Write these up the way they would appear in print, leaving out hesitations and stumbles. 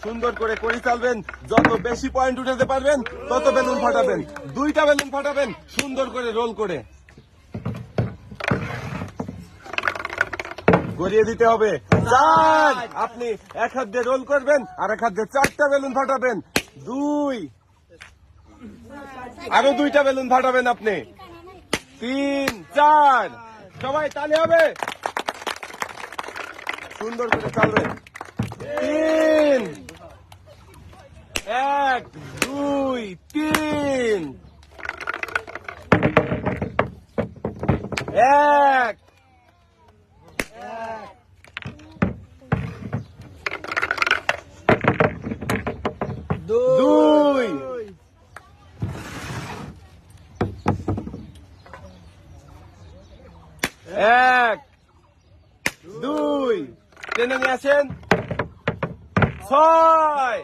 সুন্দর করে করি চালবেন। যত বেশি পয়েন্ট উঠাতে পারবেন তত বেলুন ফাটাবেন। 2টা বেলুন ফাটাবেন সুন্দর করে রোল করে। গড়িয়ে দিতে হবে 4। আপনি এক হাত দিয়ে রোল করবেন আর এক হাত দিয়ে 4টা বেলুন ফাটাবেন। 2, আরো 2টা বেলুন ফাটাবেন আপনি। 3, 4। সবাই তালি হবে। সুন্দর করে চালবেন। 3, 1, 2, 3, 1, 2, 1, 2, টেনে নিয়ে আসেন। 6,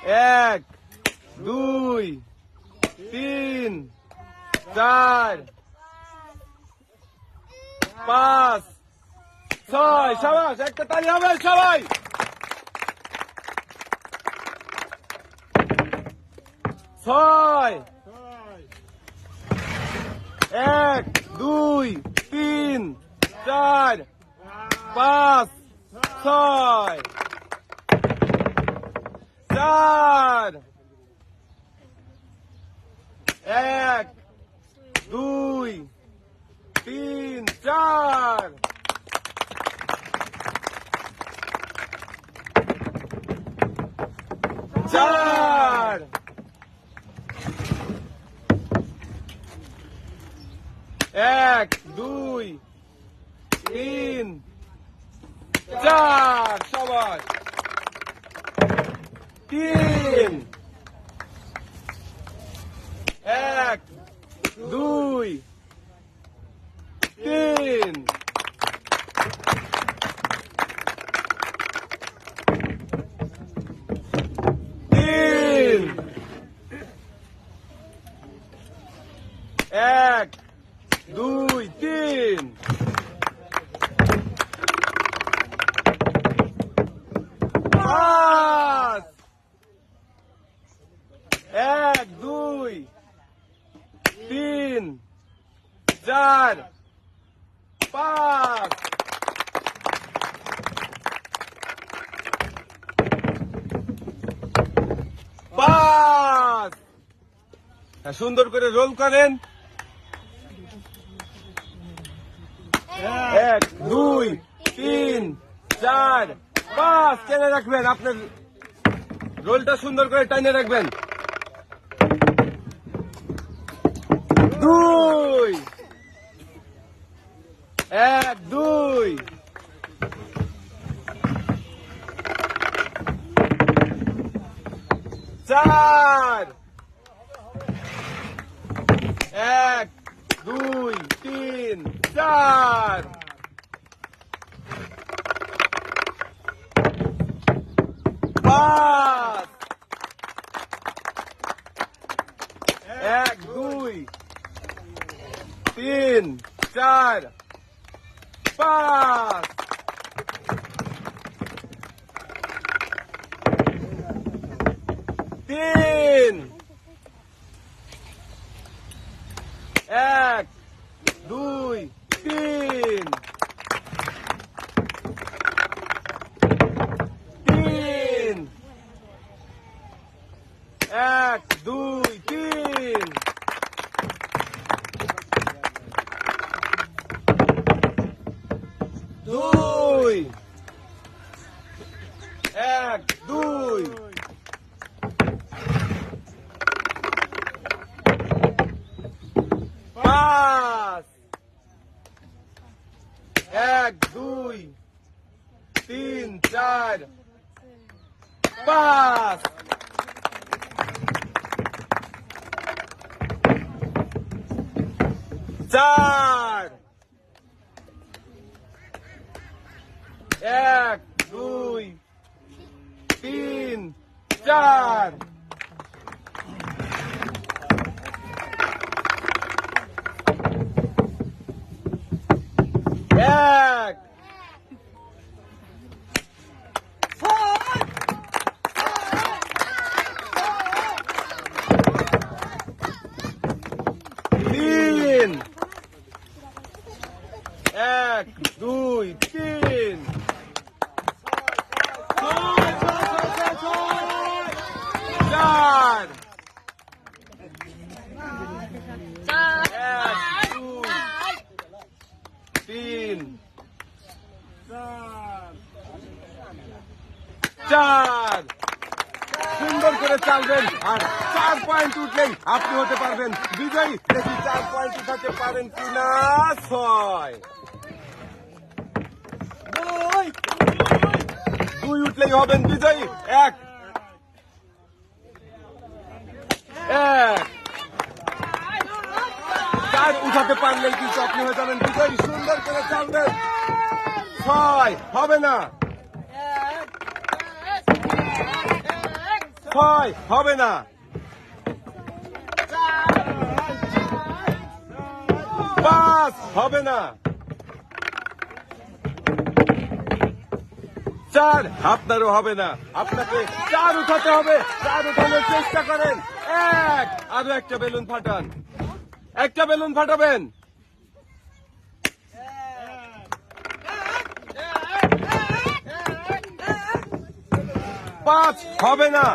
1, 2, 3, 4, 5, 6। সবাই একটা তালি হবে সবাই। 6, 1, 2, 3, 4, 5, 6, 4, 1, 2, 3, 4, 4, 1, 2, 3, 4। সবাই 3, 1, 2, 3, 3, 1, 2, 3, 5, 1, 2, 3, 4, 5, 5। সুন্দর করে রোল করেন। 1, 2, 3, 4, 5। টেনে রাখবেন, আপনার রোলটা সুন্দর করে টাইনে রাখবেন। 2, 1, 2, 4, 1, 2, 3, 4, 5, 1, 2, 3, 4, 5, 3, 1, 2, 3, 3, 1, 2, 3, 2, 1, 2, 5, 1, 2, 3, 4, 5, 4, 1, 2, 3, 4, 1, 1 2 3 4 3 4 সুন্দর করে চালবেন আর 4 পয়েন্ট উঠলেই আপনি হতে পারবেন বিজয়ী। দেখি 4 পয়েন্ট উঠাতে পারেন কিনা। 6 2 উঠলেই হবেন বিজয়ী। 1 4 উঠাতে পারলেই কিন্তু আপনি হয়ে যাবেন বিজয়ী। সুন্দর করে চালবেন। 6 হবে না, 6 হবে না, 5 হবে না, 4 আপনারও হবে না। আপনাকে 4 উঠাতে হবে। 4 উঠানোর চেষ্টা করেন। 1 আরো একটা বেলুন ফাটান, একটা বেলুন ফাটাবেন। 5 হবে না,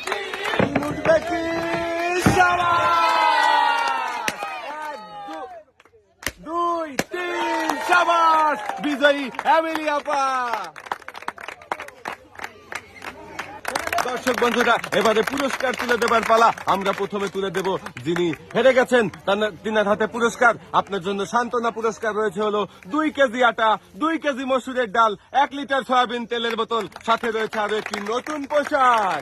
3 উঠবে কি? শাবাশ! 1 2 3 শাবাশ! বিজয়ী এমিলি আপা। দর্শক বন্ধুরা, এবারে পুরস্কার তুলে দেবার পালা। আমরা প্রথমে তুলে দেব যিনি হেরে গেছেন তিনার হাতে পুরস্কার। আপনার জন্য সান্ত্বনা পুরস্কার রয়েছে হলো 2 কেজি আটা, 2 কেজি মসুরের ডাল, 1 লিটার সয়াবিন তেলের বোতল, সাথে রয়েছে আরো একটি নতুন পোশাক।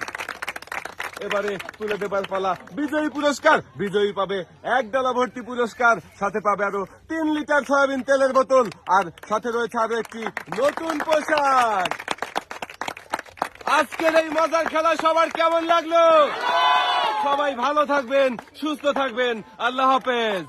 এবারে তুলে দেবার পালা বিজয়ী পুরস্কার। বিজয়ী পাবে 1 ডালা ভর্তি পুরস্কার, সাথে পাবে আরো 3 লিটার সয়াবিন তেলের বোতল, আর সাথে রয়েছে আরো একটি নতুন পোশাক। আজকের এই মজার খেলা সবার কেমন লাগলো? সবাই ভালো থাকবেন, সুস্থ থাকবেন। আল্লাহ হাফেজ।